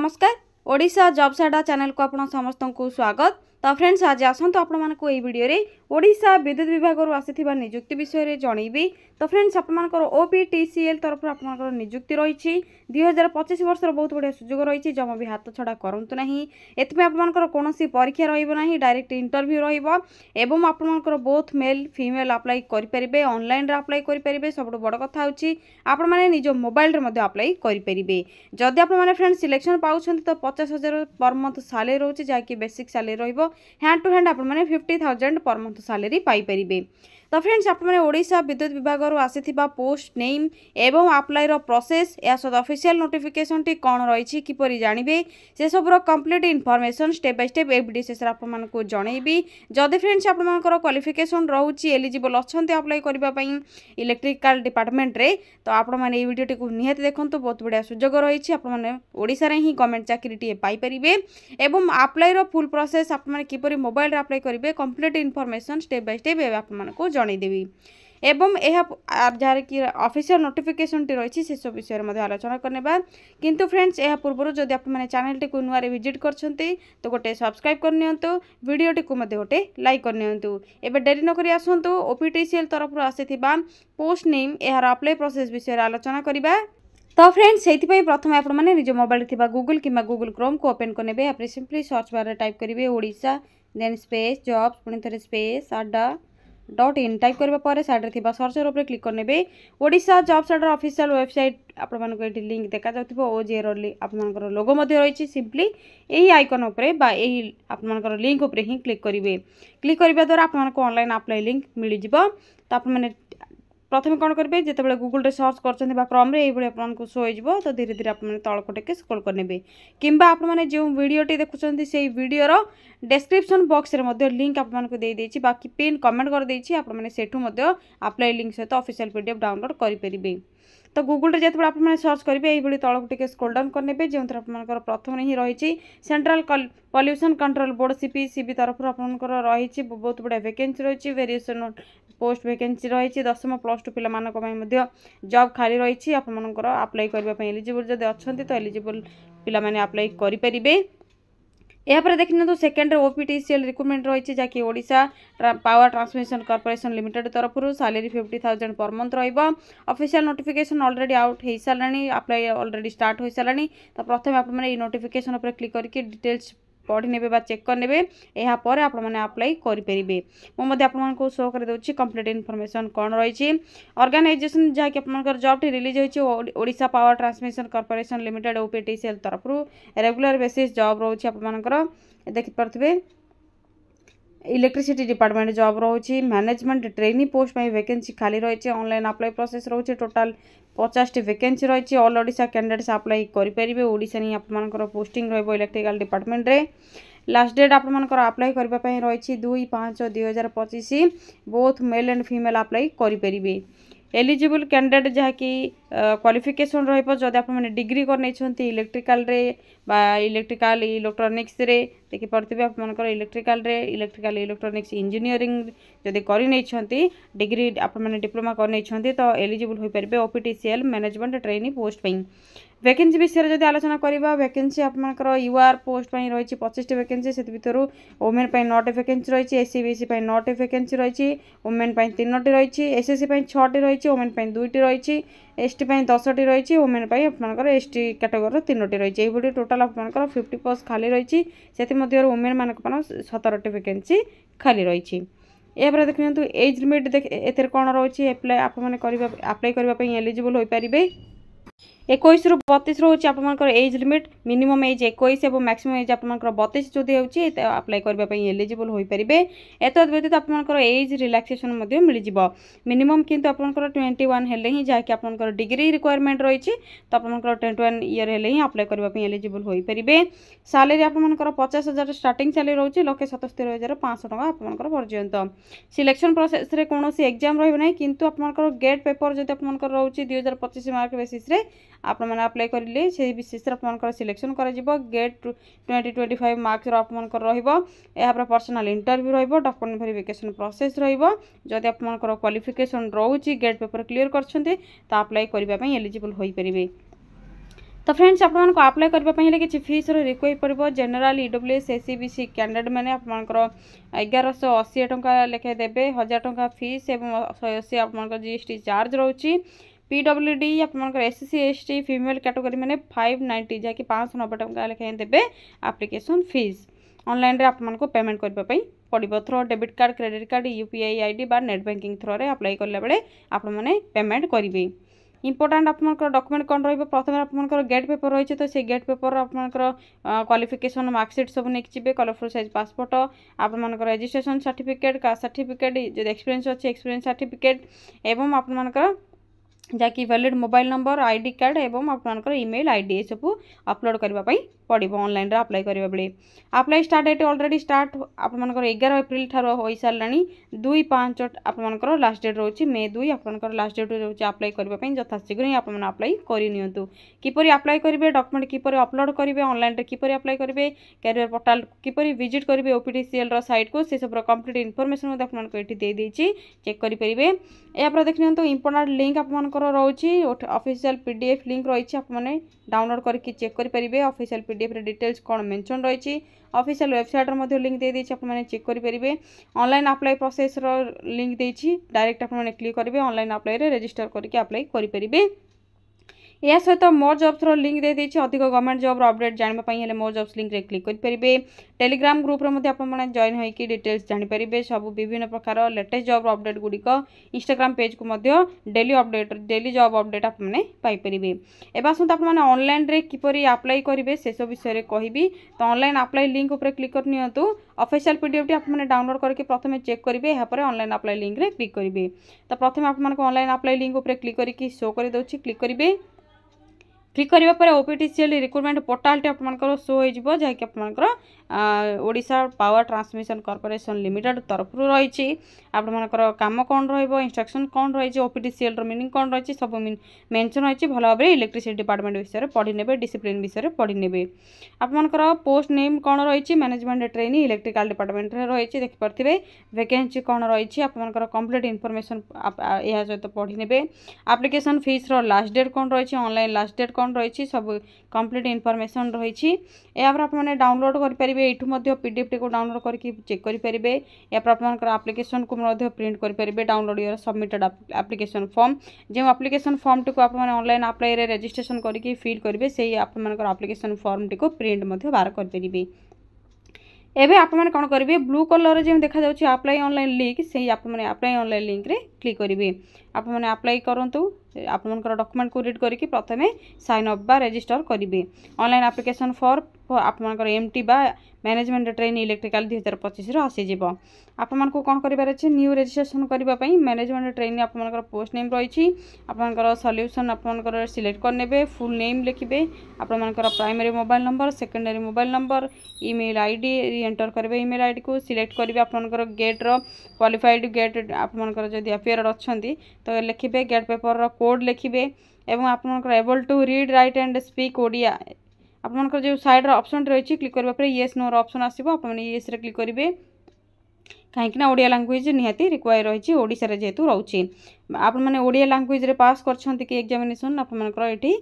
नमस्कार ओडिशा जॉब्स अड्डा चैनल को आपण समस्त को स्वागत। तो फ्रेंड्स आज आसतु आपण मानक ए वीडियो रे ओडिशा विद्युत विभाग आसीथिबा नियुक्ति विषय रे जणैबी। तो फ्रेंड्स आपनकर ओपीटीसीएल तरफ आपनकर नियुक्ति रही 2025 वर्ष बहुत बढ़िया सुजोग रही जमा भी हाथ छड़ा करंतु नहीं। एतमे आपनकर कोनोसी परीक्षा रहिबो नाही, डायरेक्ट इंटरव्यू रहिबो एवं आपनकर बोथ मेल फीमेल अप्लाई करि परिबे, ऑनलाइन रे अप्लाई करि परिबे। सबटो बड़ कथा होची आपण माने निज मोबाइल रे मध्ये अप्लाई करि परिबे। जदि आपण माने फ्रेंड्स सिलेक्शन पाउछंती तो 50,000 पर मंथ सैलरी रहउची जाकी बेसिक सैलरी रहिबो। हैंड टू हैंड आपण माने 50,000 पर मंथ सैलरी पाई परिबे। तो फ्रेंड्स आप ओडिशा विद्युत विभाग आसीथिबा पोस्ट नेम एवं अप्लाई रो प्रोसेस या सद ऑफिशियल नोटिफिकेशन टी कौन रही किपरि जानिबे से सब complete information step by step विशेष आपको जनइबी। जदि फ्रेंड्स आपनकर क्वालिफिकेशन रहउची एलिजिबल अछंती अप्लाई करबा पई इलेक्ट्रिकल डिपार्टमेंट रे तो आपण माने ए वीडियो टी को निहात देखंतु। बहुत बढ़िया सुजोग रही आपण माने ओडिसा रे ही गवर्नमेंट चाकरी टी पाई परिबे एवं अप्लाई रो फुल प्रोसेस आपण माने किपरि मोबाइल रे अप्लाई करबे complete information step by step आपण माने जनईदेवी एवं यह जार कि ऑफिशियल नोटिफिकेशन टी रही से सब विषय में आलोचना करने। किंतु फ्रेंड्स यह पूर्व जदि आप चैनल टी को नुआ विजिट करछंती तो गोटे सब्सक्राइब करनियंतु, वीडियो टी को मते गोटे लाइक करनियंतु। एबे देरी न करी आसंतु ओपीटीसीएल तरफ आसीथिबा पोस्ट नेम यार अप्लाई प्रोसेस विषय आलोचना करिबा। तो फ्रेंड्स से प्रथम आप निज मोबाइल थी गूगल कि गूगल क्रोम को ओपन करने आप सिंपली सर्च बार टाइप करेंगे ओडिशा देन स्पेस जॉब्स पुणी थे स्पेस अड्डा.in टाइप करबा पर साइड थी सर्चर उपर क्लिक करने ओडिशा जॉब्स अड्डा ऑफिशियल वेबसाइट आपण ये लिंक देखा जाउथिबो ओजेर आपनकर लोगो मध्ये रही। सिंपली यही आइकन उपरे बा यही आपनकर लिंक उपरे ही क्लिक करेंगे। क्लिक करबा द्वारा आपनको ऑनलाइन अप्लाई लिंक मिल जिवो। तो आप माने प्रथम कौन करेंगे जिते गूगल रे सर्च कर क्रम आपको शो हो तो धीरे धीरे आप तलको टेके स्क्रॉल करने कि आपने जो वीडियोटी देखुं से वीडियोर डिस्क्रिप्शन बॉक्स रे लिंक आपको देदेछि बाकी पिन कमेंट कर देछि आपने सेठू अप्लाई लिंक सहित ऑफिशियल पीडीएफ डाउनलोड करेंगे। तो गूगल रे जब आप सर्च करेंगे ये तलक टे स्क्रॉल डाउन करने जो आप प्रथम ही रही central pollution control board CPCB तरफ आपंकर रही बहुत बड़ा वैकेंसी रही वेरिएशन पोस्ट वैकेंसी रही 10वीं प्लस 2 पिला मानक जॉब खाली रही आपंकर अप्लाई करने एलिजिबल जब अच्छा तो एलिजिबल पिला माने अप्लाई करेंगे। यापर देखिए सेकेंड ओपीटीसीएल रिक्रुटमेंट रही जहाँकि Odisha power transmission corporation limited तरफ सैलरी 50,000 पर मंथ रहिबो। ऑफिशियल नोटिफिकेशन ऑलरेडी आउट हो सारानी, अप्लाई ऑलरेडी स्टार्ट हो सारानी। तो प्रथम आपने नोटिफिकेशन उपर क्लिक करके डिटेल्स पढ़ी ने चेक करने यापर आपने अप्लाई करेंगे। मुझे आपको शो कर दूसरी कंप्लीट इनफॉरमेशन कौन रही ऑर्गेनाइजेशन जहाँकि आप जॉब टी रिलीज होती Odisha power transmission corporation limited OPTCL तरफ रेगुलर बेसिस जॉब रोचे आपंकर देखिपे इलेक्ट्रिसिटी डिपार्टमेंट जॉब रोचे मैनेजमेंट ट्रेनी पोस्ट में वैकेंसी खाली रही ऑनलाइन अप्लाई प्रोसेस रोचे टोटाल 50 वैकेंसी रही ऑल ओडिशा कैंडिडेट्स अप्लाई करेंगे। ओडिशा नहीं आपंकर पोस्टिंग रही इलेक्ट्रिकल डिपार्टमेंट रे लास्ट डेट आपंकर अप्लाई करने रही 2/5/2025 both male and female apply करेंगे। एलिजिबल कैंडिडेट जहाँकि क्वालिफिकेशन रही आप डिग्री कर इलेक्ट्रिकल रे बा इलेक्ट्रिकल इलेक्ट्रोनिक्स रे देखिपे आपंकर इलेक्ट्रिकल रे इलेक्ट्रिकल इलेक्ट्रोनिक्स इंजीनियरिंग जदि कर डिग्री आप डिप्लोमा कर तो एलिजिबल हो पारे ओपीटीसीएल मैनेजमेंट ट्रेनी पोस्ट पे। वैकेंसी विषय जब आलोचना करवा वैकेंसी आपंकर यूआर पोस्ट रही 25 वैकेंसी से भर वुमेन 9 वैकेंसी रही एससी बीसी 9 वैकेंसी रही वुमेन 3 रही एसएससी 6 रही वुमेन 2 रही एसटी 10 रही वुमेन आपंकर एसटी कैटेगोरी 3 रही ये टोटाल आपंकर 50 पोस्ट खाली रही से वुमेन मान 17 वैकेंसी खाली रही। यापर देखते एज लिमिट ए कौन रही अप्लाई करने एलिजिबल हो पारे 21 ରୁ 32 रोचे आपंकर एज लिमिट मिनिमम एज 21 और मैक्सिमम एज आपंकर 32 जो होती अप्लाई करने एलिजिबल हो पारे। एत व्यतीत आपंकर एज रिलैक्सेशन मिल जाव मिनिमम किंतु आपंकर 21 हेले ही जहाँकि आपंकर डिग्री रिक्वायरमेंट रही तो आपंकर 21 ईयर हेले ही अप्लाई करने एलिजिबल हो पारे। सैलरी आपंकर 50,000 स्टार्टिंग सैलरी रोचे 1,77,500 टका आपंकर पर्यंत। सिलेक्शन प्रोसेस रे कौन एग्जाम रही किंतु आपंकर गेट पेपर जब आपंकर रोचे 2025 मार्क बेसिस रे आप अप्लाई करेंगे से विशेष आपंकर सिलेक्शन कर गेट 2025 मार्क्स आपंकर रहा personal interview document verification process रही आपंकर क्वालिफिकेशन रोचे गेट पेपर क्लियर कर अप्लाई करने एलिजिबल हो पारे। तो फ्रेंड्स आपको अप्लाई करने किसी फीस रिक्वेस्ट पड़ो जनरल ईडब्ल्यूएस एससीबीसी कैंडिडेट मैंने आपंकर 1180 टंका लेखे देवे 1000 टंका फीस और 180 आप जीएसटी चार्ज रोचे पीडब्ल्यूडी आपंकर एससी एसटी फीमेल कैटेगरी मैंने 590 जहाँकि 590 टंका लेखे देवे एप्लिकेशन फीस ऑनलाइन रे आपको पेमेंट करने पड़ो through debit card credit card UPI ID बा नेट बैंकिंग थ्रो रे अप्लाई कला बेले आपने पेमेंट करेंगे। इंपोर्टाट आपंकर डॉक्यूमेंट कौन रही आपंकर गेट पेपर रही है तो से गेट पेपर आपंकर क्वालिफिकेशन मार्कशीट सब नहीं जी कलरफुल साइज पासपोर्ट आपंकर रजिस्ट्रेशन सर्टिफिकेट कास्ट सर्टिफिकेट जो एक्सपीरियंस अच्छे एक्सपीरियंस सर्टिफिकेट एवं आपंकर जहाँकि valid mobile number ID card एवं आपंकर ईमेल आईडी सब अपलोड करने पड़ो ऑनलाइन रे अप्लाई करने बेले apply start date already start आपंकर 11 एप्रिल ठार हो सारा 2/5 आपंकर लास्ट डेट रोचे मे 2 आपंकर लास्ट डेट रोचे अप्लाई करने यथाशीघ्र ही आप अप्लाई करनी किपरि अप्लाई करेंगे डॉक्यूमेंट किपरि अपलोड करेंगे ऑनलाइन किपरि अप्लाई करेंगे कैरियर पोर्टाल किपरि विजिट करेंगे ओपीटीसीएल साइट को से सब कंप्लीट इनफॉरमेशन आपको ये चेक करेंगे यापर देखते इंपोर्टेंट लिंक आपंकर रोचे ऑफिशियल पीडीएफ लिंक रही आपने डाउनलोड करके चेक करेंगे ऑफिशियल पीडीएफ रे डिटेल्स कौन मेंशन रही ऑफिशियल वेबसाइट रे लिंक दे देछि आपने चेक करेंगे ऑनलाइन अप्लाई प्रोसेस रो लिंक देछि डायरेक्ट आपने क्लिक करेंगे ऑनलाइन अप्लाई रे रजिस्टर करके अप्लाई करेंगे। या सहित मोर जॉब्स लिंक दे देछि अधिक गवर्नमेंट जॉब अपडेट जानापी मोर जॉब्स लिंक रे क्लिक करेंगे टेलीग्राम ग्रुप रे आपने जॉइन होइकी डिटेल्स जानीपारे सब विभिन्न प्रकार latest job update गुड़िक Instagram page को daily update daily job update आपने पाइपर एवं आसत आपने ऑनलाइन रे किपरि अप्लाई करेंगे से सब विषय कहबी तो ऑनलाइन अप्लाई लिंक उपर क्लिक करनी ऑफिशियल पीडीएफ आपने डाउनलोड करके प्रथम चेक करेंगे यापर ऑनलाइन अप्लाई लिंक रे क्लिक करेंगे तो प्रथम आपको ऑनलाइन अप्लाई लिंक उपर क्लिक करके शो कर दूसरी क्लिक करेंगे क्लिक करने पर ओपीटीसीएल रिक्रुटमेंट पोर्टाल टी आपंकर शो हो जहाँकि आपंकर Odisha power transmission corporation limited तरफ रही आपंकर काम कौन इंस्ट्रक्शन कौन रही ओपीटीसीएल मीनिंग कौन रही सब मेंशन रही भल भाव इलेक्ट्रिसिटी डिपार्टमेंट विषय पढ़ी ने डिसिप्लिन विषय पढ़ी ने आपंकर पोस्ट नेम कौन रही मैनेजमेंट ट्रेनी इलेक्ट्रिकल डिपार्टमेंट रही देखिपे वैकेंसी कौन रही आपंकर कंप्लीट इनफॉरमेशन यह सहित पढ़ी ने एप्लिकेशन फीस लास्ट डेट कौन रही ऑनलाइन लास्ट डेट कौन रही सब कंप्लीट इनफॉरमेशन रही यापर आपने डाउनलोड करेंगे ये पीडीएफ टी को डाउनलोड करके चेक करेंगे यापर आपंकर एप्लिकेशन को प्रिंट करेंगे download your submitted application form जो एप्लिकेशन फॉर्म टी को आपने ऑनलाइन अप्लाई रे रजिस्ट्रेशन करके फिल करेंगे से आपंकर एप्लिकेशन फॉर्म टी को प्रिंट बाहर करेंगे एबे आप मैंने कौन करेंगे ब्लू कलर जो देखा जाऊँगी अप्लाई ऑनलाइन लिंक से आपने अप्लाई ऑनलाइन लिंक रे क्लिक करेंगे आपने अप्लाई करूँ आपंकर डॉक्यूमेंट को रीड करके प्रथम साइन अप बा रजिस्टर करेंगे ऑनलाइन एप्लिकेशन फॉर आपंकर एमटी बा मैनेजमेंट ट्रेन इलेक्ट्रिकल 2025 आसीज आपको कौन करार अच्छे न्यू रजिस्ट्रेशन करने मैनेजमेंट ट्रेन आपंकर पोस्ट नेम रही आपंकर सॉल्यूशन आपंकर सिलेक्ट करने फुल नेम लिखे आपंकर primary mobile number secondary mobile number email ID enter करेंगे ईमेल आईडी को सिलेक्ट करेंगे आपंकर गेट्र क्वालिफाइड गेट आपंकर जदि अफेयर अच्छा तो लिखे गेट पेपर कोड लिखे एवं आपंकर able to read write and speak Odia आपंकर जो साइड ऑप्शन रही क्लिक करने पर येस नो ऑप्शन आसो आपने येस रे क्लिक करेंगे कहीं ओडिया लैंग्वेज निहाती रिक्वायर रही ओडिशा रे जेहेतु रोचे आपने ओडिया लैंग्वेज रे पास कर एग्जामिनेशन आपंकर ये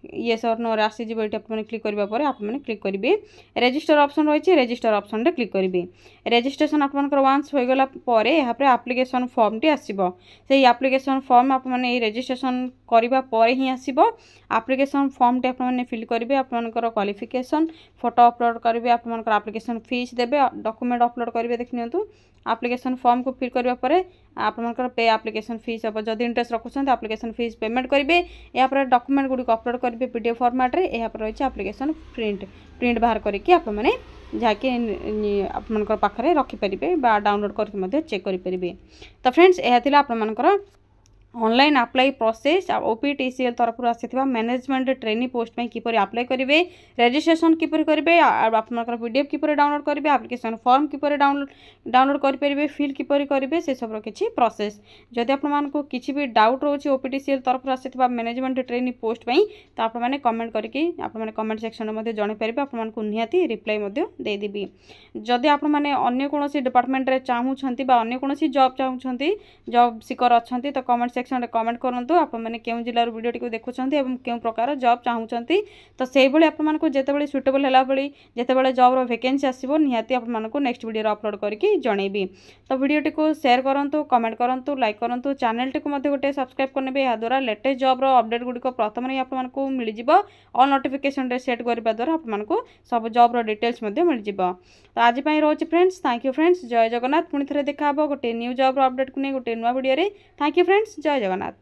येस और नो आसीज ये आपने क्लिक करने आपने क्लिक करेंगे रजिस्टर ऑप्शन रही रजिस्टर ऑप्शन रे क्लिक करेंगे रजिस्ट्रेशन आपंकर वांस हो गला यहाँ पर एप्लिकेशन फॉर्म टी आसो से एप्लिकेशन फॉर्म आपने रजिस्ट्रेशन करने ही आसो एप्लिकेशन फॉर्म टी आपने फिल करेंगे आपंकर क्वालिफिकेशन फोटो अपलोड करेंगे आपंकर एप्लिकेशन फीस देवे डॉक्यूमेंट अपलोड करेंगे देखनी एप्लिकेशन फॉर्म को फिल करने आपंकर पे एप्लिकेशन फीस हम जब इंटरेस्ट रखुच्च एप्लिकेशन फीस पेमेंट करेंगे यापर डॉक्यूमेंट गुड़ी अपलोड करेंगे पीडीएफ फॉर्मेट रे यहाँ पर रही एप्लिकेशन प्रिंट बाहर करके आपने जहाँकि आपंकर पाखे रखिपारे डाउनलोड करके चेक करेंगे। तो फ्रेंड्स यह आपंकर ऑनलाइन अप्लाई प्रोसेस ओपीटीसीएल तरफ आसीथिबा मैनेजमेंट ट्रेनी पोस्ट में किपरि अप्लाई करेंगे रजिस्ट्रेशन किपरि करेंगे आपनकर पीडीएफ किपरि डाउनलोड करेंगे एप्लिकेशन फॉर्म किपरि डाउनलोड करेंगे फिल किपरि करेंगे से सब किछि प्रोसेस जदि आपको किछि भी डाउट रोचे ओपीटीसीएल तरफ आसीथिबा मैनेजमेंट ट्रेनी पोस्ट में तो आपने कमेंट करके आपने कमेंट सेक्शन में जणै पारिबे आपको निहाती रिप्लाई दे देबी जदि आपने अन्य कोनोसी डिपार्टमेंट रे चाहूछंती बा अन्य कोनोसी जॉब चाहूछंती जॉब सिकर अछंती तो कमेंट सेक्शन में कमेंट करूँ आपने क्यों जिलार वीडियो टी देखुं और क्यों प्रकार जॉब चाहूँगी। तो से आपको जितेबाला सुटेबल है भाई जितेबाला जॉब्र वैकेंसी आसो निहाती आपको नेक्स्ट वीडियो अपलोड करके जनइबी। तो वीडियो टी शेयर करूँ कमेंट करूँ लाइक करूँ चैनल टी गोटे सब्सक्राइब करने यहाँ द्वारा लेटेस्ट जॉब्र अपडेट गुड़िक प्रथम ही आपको मिल ऑल नोटिफिकेशन सेट करने द्वारा आपको सब जॉब्र डिटेल्स मिल जाव। तो आज रोचे फ्रेंड्स थैंक यू फ्रेंड्स जय जगन्नाथ पुणी थे देखा गोटे न्यू जॉब्र अपडेट को नहीं गोटे नुआ वीडियो। थैंक यू फ्रेंड्स जय जगन्नाथ।